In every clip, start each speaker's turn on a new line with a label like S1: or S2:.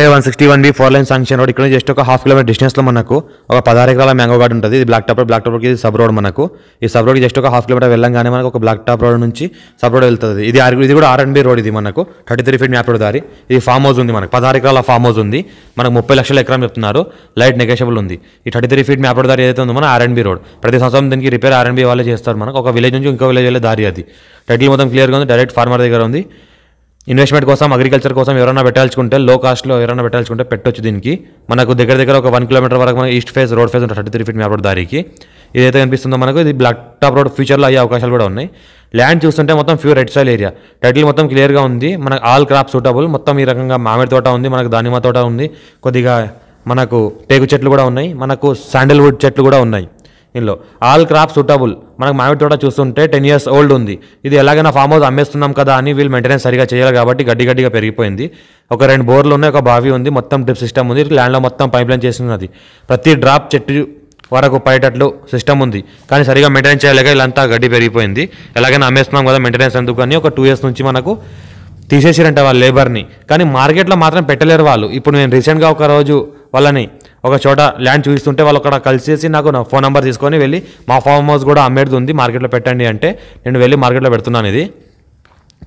S1: 161B 4 line sanction road ఇక్కడ just ఒక half kilometre డిస్టెన్స్లో మనకు ఒక 16 ఎకరాల మ్యాంగో గార్డ్ ఉంటుంది. ఇది బ్లాక్ టాప్కి ఇది సబ్ రోడ్. మనకు ఈ సబ్ రోడ్కి జస్ట్ ఒక హాఫ్ కిలోమీటర్ వెళ్ళంగానే మనకు ఒక బ్లాక్ టాప్ రోడ్ నుంచి సబ్ రోడ్ వెళ్తుంది. ఇది కూడా R&B రోడ్. ఇది మనకు 33 ఫీట్ మ్యాప్ రోడ్ దారి. ఇది ఫామ్ హౌస్ ఉంది. మనకు 16 ఎకరాల ఫామ్ హౌస్ ఉంది. మనకు 30 లక్షల ఎకరం చెప్తున్నారు. లైట్ నెగోషియబుల్ ఉంది. ఈ 33 ఫీట్ మ్యాప్ రోడ్ దారి ఏదైతే ఉందో మన R&B రోడ్. ప్రతి సంవత్సరం దీనికి రిపేర్ R&B వాళ్ళే చేస్తారు. మనకు ఒక విలేజ్ నుంచి ఇంకో విలేజ్ వెళ్ళే దారి. అది టైటిల్ మొత్తం క్లియర్గా ఉంది. డైరెక్ట్ ఫార్మర్ దగ్గర ఉంది. ఇన్వెస్ట్మెంట్ కోసం అగ్రికల్చర్ కోసం ఎవరైనా పెట్టాల్చుకుంటే లో కాస్ట్లో ఎవరైనా పెట్టాల్చుకుంటే పెట్టొచ్చు. దీనికి మనకు దగ్గర ఒక 1 కిలోమీటర్ వరకు మనకి ఈస్ట్ ఫేస్ రోడ్ ఫేస్ ఉంటుంది 33 ఫీట్ మ్యాప్ రోడ్ దారికి. ఇదైతే కనిపిస్తుందో మనకు ఇది బ్లాక్ టాప్ రోడ్ ఫ్యూచర్లో అయ్యే అవకాశాలు కూడా ఉన్నాయి. ల్యాండ్ చూస్తుంటే మొత్తం pure red soil area. Title మొత్తం క్లియర్గా ఉంది. మనకు ఆల్ క్రాప్ సూటబుల్. మొత్తం ఈ రకంగా మామిడి తోట ఉంది, మనకు దానిమ్మ తోట ఉంది, కొద్దిగా మనకు టేకు చెట్లు కూడా ఉన్నాయి, మనకు శాండల్వుడ్ చెట్లు కూడా ఉన్నాయి. ఇందులో ఆల్ క్రాప్ సూటబుల్. మనకు మామిడి తోట చూస్తుంటే 10 years ఓల్డ్ ఉంది. ఇది ఎలాగైనా ఫామ్ హౌస్ అమ్మేస్తున్నాం కదా అని వీళ్ళు మెయింటెనెన్స్ సరిగా చేయాలి కాబట్టి గడ్డిగా పెరిగిపోయింది. ఒక 2 బోర్లు ఉన్నాయి, ఒక బావి ఉంది, మొత్తం డ్రిప్ సిస్టమ్ ఉంది. ల్యాండ్లో మొత్తం పైప్ లైన్ చేస్తున్నది. ప్రతి డ్రాప్ చెట్టు వరకు పడేటట్లు సిస్టమ్ ఉంది. కానీ సరిగా మెయింటెనెన్స్ చేయలేక ఇలాంతా గడ్డి పెరిగిపోయింది. ఎలాగైనా అమ్మేస్తున్నాం కదా మెయింటెనెన్స్ ఎందుకు అని ఒక 2 years నుంచి మనకు తీసేసిరంట వాళ్ళ లేబర్ని. కానీ మార్కెట్లో మాత్రం పెట్టలేరు వాళ్ళు. ఇప్పుడు నేను రీసెంట్గా ఒక రోజు వాళ్ళని ఒక చోట ల్యాండ్ చూపిస్తుంటే వాళ్ళు అక్కడ కలిసేసి నాకు నా ఫోన్ నెంబర్ తీసుకొని వెళ్ళి మా ఫామ్ హౌస్ కూడా అమ్మేది ఉంది, మార్కెట్లో పెట్టండి అంటే నేను వెళ్ళి మార్కెట్లో పెడుతున్నాను. ఇది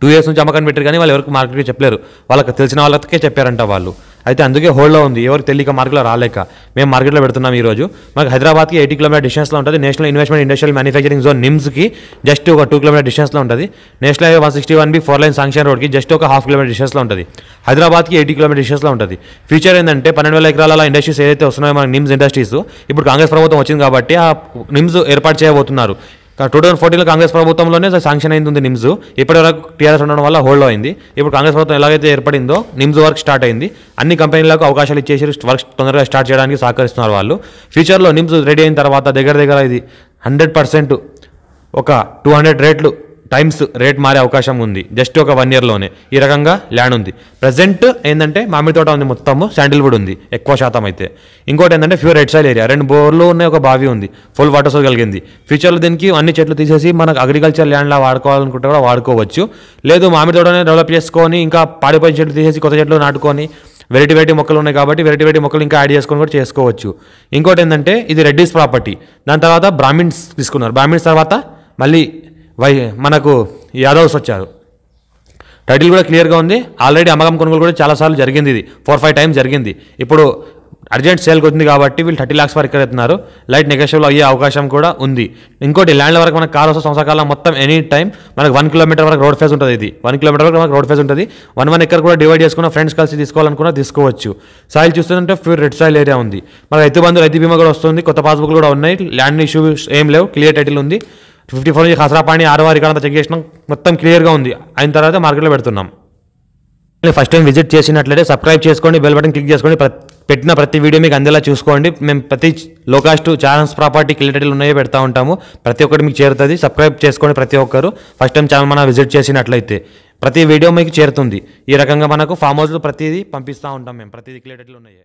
S1: 2 years నుంచి అమ్మకాన్ని పెట్టారు కానీ వాళ్ళు ఎవరికి మార్కెట్కి చెప్పలేరు. వాళ్ళకి తెలిసిన వాళ్ళకే చెప్పారంట వాళ్ళు. అయితే అందుకే హోల్డ్లో ఉంది. ఎవరికి తెలియక మార్కెట్లో రాలేక మేము మార్కెట్లో పెడుతున్నాం. ఈరోజు మనకు హైదరాబాద్కి 80 కిలోమీటర్ డిస్టెన్స్లో ఉంటుంది. National investment industrial manufacturing zone నిమ్స్కి జస్ట్ ఒక 2 కిలోమీటర్ డిస్టెన్స్లో ఉంటుంది. National highway 161B 4 line sanction రోడ్కి జస్ట్ ఒక హాఫ్ కిలోమీటర్ డిస్టెన్స్లో ఉంటుంది. హైదరాబాద్కి 80 కిలోమీటర్ డిస్టెన్స్లో ఉంటుంది. ఫ్యూచర్ ఏంటంటే 12,000 ఎకరాల ఇండస్ట్రీస్ ఏదైతే వస్తున్నాయో మనకి నిమ్స్ ఇండస్ట్రీస్ ఇప్పుడు కాంగ్రెస్ ప్రభుత్వం వచ్చింది కాబట్టి ఆ నిమ్స్ ఏర్పాటు చేయబోతున్నారు. 2014లో కాంగ్రెస్ ప్రభుత్వంలోనే శాంక్షన్ అయింది నిమ్స్. ఇప్పటివరకు టీఆర్ఎస్ ఉండడం వల్ల హోల్డ్ అయింది. ఇప్పుడు కాంగ్రెస్ ప్రభుత్వం ఎలాగైతే ఏర్పడిందో నిమ్స్ వర్క్ స్టార్ట్ అయింది. అన్ని కంపెనీలకు అవకాశాలు ఇచ్చేసి వర్క్ తొందరగా స్టార్ట్ చేయడానికి సహకరిస్తున్నారు వాళ్ళు. ఫ్యూచర్లో నిమ్స్ రెడీ అయిన తర్వాత దగ్గర ఇది 100% ఒక 200 రేట్లు టైమ్స్ రేట్ మారే అవకాశం ఉంది. జస్ట్ ఒక 1 yearలోనే ఈ రకంగా ల్యాండ్ ఉంది. ప్రజెంట్ ఏంటంటే మామిడి తోట ఉంది, మొత్తము శాండిల్వుడ్ ఉంది ఎక్కువ శాతం. అయితే ఇంకోటి ఏంటంటే ప్యూర్ రెడ్ సాయిల్ ఏరియా. 2 బోర్లు ఉన్నాయి, ఒక బావి ఉంది, ఫుల్ వాటర్ సోర్స్ కలిగింది. ఫ్యూచర్లో దీనికి అన్ని చెట్లు తీసేసి మనకు అగ్రికల్చర్ ల్యాండ్లా వాడుకోవాలనుకుంటే కూడా వాడుకోవచ్చు. లేదు మామిడి తోటనే డెవలప్ చేసుకొని ఇంకా పాడిపోయిన చెట్లు తీసేసి కొత్త చెట్లు నాటుకొని వెరైటీ మొక్కలు ఉన్నాయి కాబట్టి వెరైటీ మొక్కలు ఇంకా యాడ్ చేసుకొని కూడా చేసుకోవచ్చు. ఇంకోటి ఏంటంటే ఇది రెడ్డిస్ ప్రాపర్టీ. దాని తర్వాత బ్రాహ్మిన్స్ తీసుకున్నారు. బ్రాహ్మిన్స్ తర్వాత మళ్ళీ మనకు యాదవ్స్ వచ్చారు. టైటిల్ కూడా క్లియర్గా ఉంది. ఆల్రెడీ అమ్మకం కొనుగోలు కూడా చాలాసార్లు జరిగింది. ఇది 4-5 times జరిగింది. ఇప్పుడు అర్జెంట్ సేల్కి వచ్చింది కాబట్టి వీళ్ళు 30 lakhs వరకు ఎత్తున్నారు. లైట్ నెగోషియబుల్ అయ్యే అవకాశం కూడా ఉంది. ఇంకోటి ల్యాండ్ వరకు మనకు కార్ వస్తే సంవత్సరాల మొత్తం ఎనీ టైం మనకు 1 kilometer వరకు రోడ్ ఫేస్ ఉంటుంది. ఇది 1 kilometer వరకు మనకు రోడ్ ఫేస్ ఉంటుంది. 1 acre కూడా డివైడ్ చేసుకున్న ఫ్రెండ్స్ కలిసి తీసుకోవాలనుకున్నా తీసుకోవచ్చు. సాయిల్ చూస్తుంటే ప్యూర్ రెడ్ సాయిల్ ఏరియా ఉంది. మనకు రైతు బంధు రైతు బీమా కూడా వస్తుంది. కొత్త పాస్బుక్ కూడా ఉన్నాయి. ల్యాండ్ ఇష్యూ ఏం లేవు. క్లియర్ టైటిల్ ఉంది. 54 నుంచి ఖసరా పాణి 6 ఇక్కడ చెక్ చేసినాం. మొత్తం క్లియర్గా ఉంది. అయిన తర్వాత మార్కెట్లో పెడుతున్నాం. ఫస్ట్ టైం విజిట్ చేసినట్లయితే సబ్స్క్రైబ్ చేసుకోండి, బెల్ బటన్ క్లిక్ చేసుకోండి. పెట్టిన ప్రతి వీడియో మీకు అందేలా చూసుకోండి. మేము ప్రతి లో కాస్ట్ ఛానల్స్ ప్రాపర్టీ క్లియర్ ఉన్నాయో పెడతా ఉంటాము. ప్రతి ఒక్కటి మీకు చేరుతుంది. సబ్స్క్రైబ్ చేసుకోండి ప్రతి ఒక్కరు. ఫస్ట్ టైం ఛానల్ మనం విజిట్ చేసినట్లయితే ప్రతి వీడియో మీకు చేరుతుంది. ఈ రకంగా మనకు ఫామ్ హౌస్లో ప్రతిదీ పంపిస్తూ ఉంటాం. మేము ప్రతిదీ క్లియర్ ఉన్నాయి.